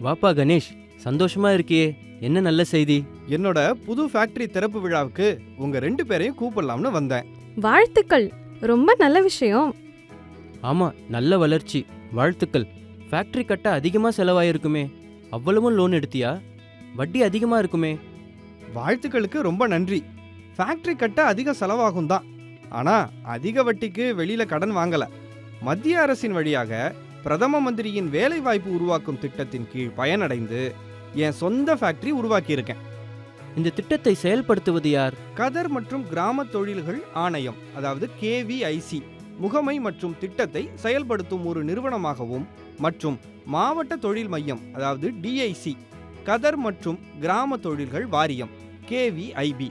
வாப்பா கணேஷ், சந்தோஷமா இருக்கியே, என்ன நல்ல செய்தி? என்னோட புது ஃபேக்டரி திறப்பு விழாவுக்கு உங்க 2 பேரையும் கூப்பிடலாம்னு வந்தேன். வாழ்த்துக்கள், ரொம்ப நல்ல விஷயம். ஆமா, நல்ல வளர்ச்சி, வாழ்த்துக்கள். ஃபேக்டரி கட்ட அதிகமா செலவாயிருக்குமே, அவ்வளவும் லோன் எடுத்தியா? வட்டி அதிகமா இருக்குமே. வாழ்த்துக்களுக்கு ரொம்ப நன்றி. ஃபேக்டரி கட்ட அதிக செலவாகும் தான், ஆனா அதிக வட்டிக்கு வெளியில கடன் வாங்கல. மத்திய அரசின் வழியாக பிரதம மந்திரியின் வேலை வாய்ப்பு உருவாக்கும் திட்டத்தின் கீழ் பயனடைந்து என் சொந்த ஃபேக்டரி உருவாக்கியிருக்கேன். இந்த திட்டத்தை செயல்படுத்துவது யார்? கதர் மற்றும் கிராம தொழில்கள் ஆணையம், அதாவது KVIC முகமை மற்றும் திட்டத்தை செயல்படுத்தும் ஒரு நிறுவனமாகவும், மற்றும் மாவட்ட தொழில் மையம், அதாவது DIC கதர் மற்றும் கிராம தொழில்கள் வாரியம் KVIB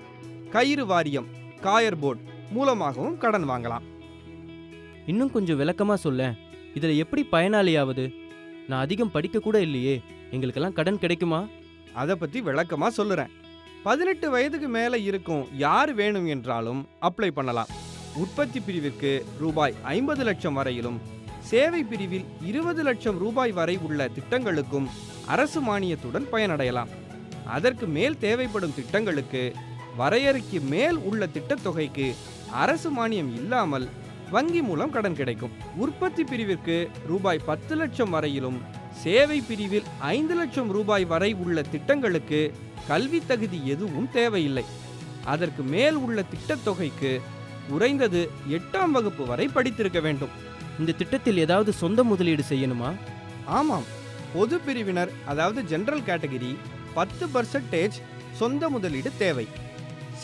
கயிறு வாரியம் காயர் போர்டு மூலமாகவும் கடன் வாங்கலாம். இன்னும் கொஞ்சம் விளக்கமா சொல்லேன். இதுல எப்படி பயனாளியாவது? நான் அதிகம் படிக்க கூட இல்லையே, எங்களுக்கெல்லாம் கடன் கிடைக்குமா? அதை பத்தி விளக்கமா சொல்லுறேன். 18 வயதுக்கு மேல இருக்கும் யார் வேணும் என்றாலும் அப்ளை பண்ணலாம். உற்பத்தி பிரிவிற்கு ரூபாய் 50 லட்சம் வரையிலும், சேவை பிரிவில் 20 லட்சம் ரூபாய் வரை உள்ள திட்டங்களுக்கும் அரசு மானியத்துடன் பயனடையலாம். அதற்கு மேல் தேவைப்படும் திட்டங்களுக்கு வரையறைக்கு மேல் உள்ள திட்டத்தொகைக்கு அரசு மானியம் இல்லாமல் வங்கி மூலம் கடன் கிடைக்கும். உற்பத்தி பிரிவிற்கு ரூபாய் 10 லட்சம் வரையிலும், சேவை பிரிவில் 5 லட்சம் ரூபாய் வரை உள்ள திட்டங்களுக்கு கல்வி தகுதி எதுவும் தேவையில்லை. அதற்கு மேல் உள்ள திட்டத்தொகைக்கு குறைந்தது 8ஆம் வகுப்பு வரை படித்திருக்க வேண்டும். இந்த திட்டத்தில் ஏதாவது சொந்த முதலீடு செய்யணுமா? ஆமாம், பொது பிரிவினர், அதாவது ஜெனரல் கேட்டகரி 10% சொந்த முதலீடு தேவை.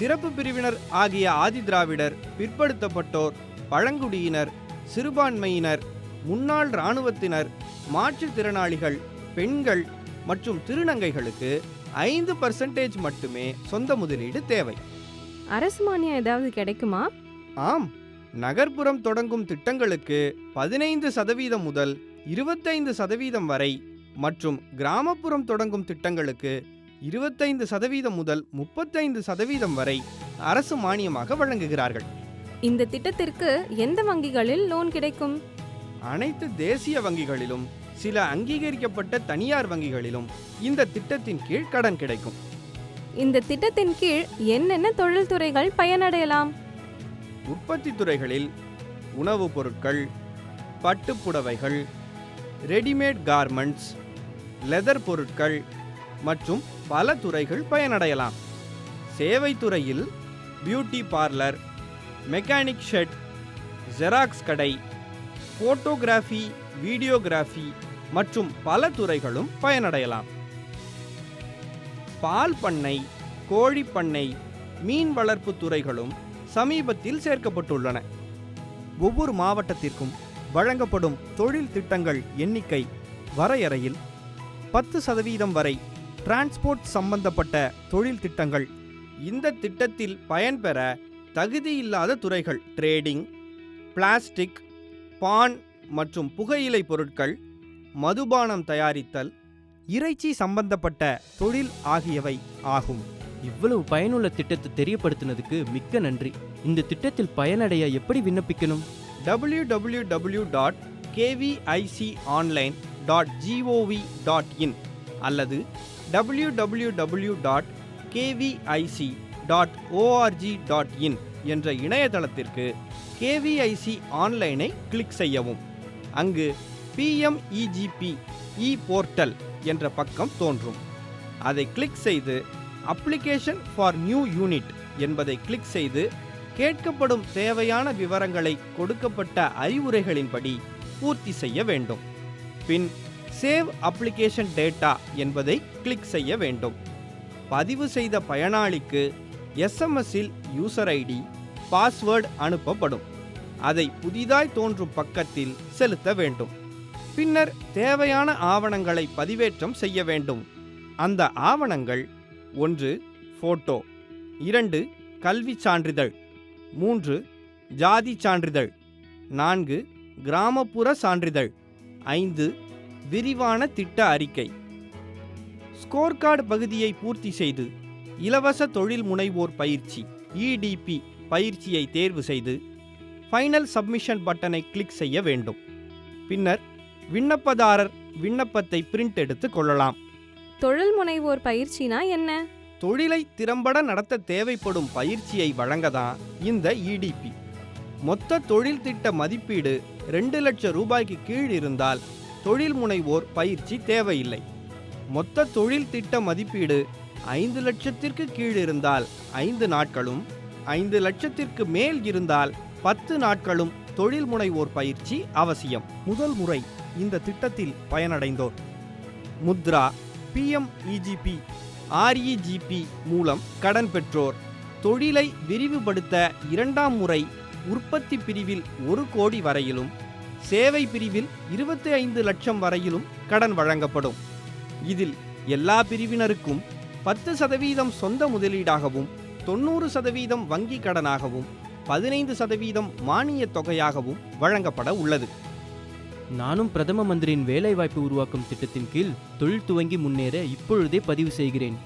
சிறப்பு பிரிவினர் ஆகிய ஆதி திராவிடர், பிற்படுத்தப்பட்டோர், பழங்குடியினர், சிறுபான்மையினர், முன்னாள் இராணுவத்தினர், மாற்றுத்திறனாளிகள், பெண்கள் மற்றும் திருநங்கைகளுக்கு 5% மட்டுமே சொந்த முதலீடு தேவை. அரசு மானியம் ஏதாவது கிடைக்குமா? ஆம், நகர்ப்புறம் தொடங்கும் திட்டங்களுக்கு 15% முதல் 25% வரை மற்றும் கிராமப்புறம் தொடங்கும் திட்டங்களுக்கு 25% முதல் 35% வரை அரசு மானியமாக வழங்குகிறார்கள். இந்த திட்டத்திற்கு எந்த வங்கிகளில் லோன் கிடைக்கும்? அனைத்து தேசிய வங்கிகளிலும் சில அங்கீகரிக்கப்பட்ட தனியார் வங்கிகளிலும் இந்த திட்டத்தின் கீழ் கடன் கிடைக்கும். இந்த திட்டத்தின் கீழ் என்னென்ன தொழில்துறைகள் பயனடையலாம்? உற்பத்தி துறைகளில் உணவுப் பொருட்கள், பட்டுப்புடவைகள், ரெடிமேட் கார்மெண்ட்ஸ், லெதர் பொருட்கள் மற்றும் பல துறைகள் பயனடையலாம். சேவை துறையில் beauty parlour, mechanic shed, xerox கடை, போட்டோகிராஃபி, வீடியோகிராஃபி மற்றும் பல துறைகளும் பயனடையலாம். பால் பண்ணை, கோழி பண்ணை, மீன் வளர்ப்பு துறைகளும் சமீபத்தில் சேர்க்கப்பட்டுள்ளன. ஒவ்வொரு மாவட்டத்திற்கும் வழங்கப்படும் தொழில் திட்டங்கள் எண்ணிக்கை வரையறையில் 10% வரை டிரான்ஸ்போர்ட் சம்பந்தப்பட்ட தொழில் திட்டங்கள். இந்த திட்டத்தில் பயன்பெற தகுதியில்லாத துறைகள் ட்ரேடிங், பிளாஸ்டிக், பான் மற்றும் புகையிலை பொருட்கள், மதுபானம் தயாரித்தல், இறைச்சி சம்பந்தப்பட்ட தொழில் ஆகியவை ஆகும். இவ்வளவு பயனுள்ள திட்டத்தை தெரியப்படுத்தினதுக்கு மிக்க நன்றி. இந்த திட்டத்தில் பயனடைய எப்படி விண்ணப்பிக்கணும்? www.kviconline.gov.in அல்லது www.kvic.org.in என்ற இணையதளத்திற்கு KVIC ஆன்லைனை கிளிக் செய்யவும். அங்கு PMEGP போர்ட்டல் என்ற பக்கம் தோன்றும். அதை கிளிக் செய்து அப்ளிகேஷன் ஃபார் நியூ யூனிட் என்பதை கிளிக் செய்து கேட்கப்படும் தேவையான விவரங்களை கொடுக்கப்பட்ட அறிவுரைகளின்படி பூர்த்தி செய்ய வேண்டும். பின் சேவ் அப்ளிகேஷன் டேட்டா என்பதை கிளிக் செய்ய வேண்டும். பதிவு செய்த பயனாளிக்கு SMS-இல் யூசர் ID, பாஸ்வேர்டு அனுப்பப்படும். அதை புதிதாய் தோன்றும் பக்கத்தில் செலுத்த வேண்டும். பின்னர் தேவையான ஆவணங்களை பதிவேற்றம் செய்ய வேண்டும். அந்த ஆவணங்கள் 1. போட்டோ, 2. கல்வி சான்றிதழ், 3. ஜாதி சான்றிதழ், 4. கிராமப்புற சான்றிதழ், 5. விரிவான திட்ட அறிக்கை. ஸ்கோர் கார்டு பகுதியை பூர்த்தி செய்து இலவச தொழில் முனைவோர் பயிற்சி EDP பயிற்சியை தேர்வு செய்து ஃபைனல் சப்மிஷன் பட்டனை கிளிக் செய்ய வேண்டும். பின்னர் விண்ணப்பதாரர் விண்ணப்பத்தை பிரிண்ட் எடுத்து கொள்ளலாம். தொழில் முனைவோர் பயிற்சினா என்ன? தொழிலை திறம்பட நடத்த தேவைப்படும் பயிற்சியை வழங்கதான் இந்த இடிபி. மொத்த தொழில் திட்ட மதிப்பீடு 2 லட்சம் ரூபாய்க்கு கீழ் இருந்தால் தொழில் முனைவோர் பயிற்சி தேவையில்லை. மொத்த தொழில் திட்ட மதிப்பீடு 5 லட்சத்திற்கு கீழ் இருந்தால் 5 நாட்களும், 5 லட்சத்திற்கு மேல் இருந்தால் 10 நாட்களும் தொழில் முனைவோர் பயிற்சி அவசியம். முதல் முறை இந்த திட்டத்தில் பயனடைந்தோர் முத்ரா, PMEGP, REGP மூலம் கடன் பெற்றோர், தொழிலை விரிவுபடுத்த 2ஆம் முறை உற்பத்தி பிரிவில் 1 கோடி வரையிலும், சேவை பிரிவில் 25 லட்சம் வரையிலும் கடன் வழங்கப்படும். இதில் எல்லா பிரிவினருக்கும் 10% சொந்த முதலீடாகவும், 90% வங்கி கடனாகவும், 15% மானியத் தொகையாகவும் வழங்கப்பட உள்ளது. நானும் பிரதம மந்திரியின் வேலைவாய்ப்பு உருவாக்கும் திட்டத்தின் கீழ் தொழில் துவங்கி முன்னேற இப்பொழுதே பதிவு செய்கிறேன்.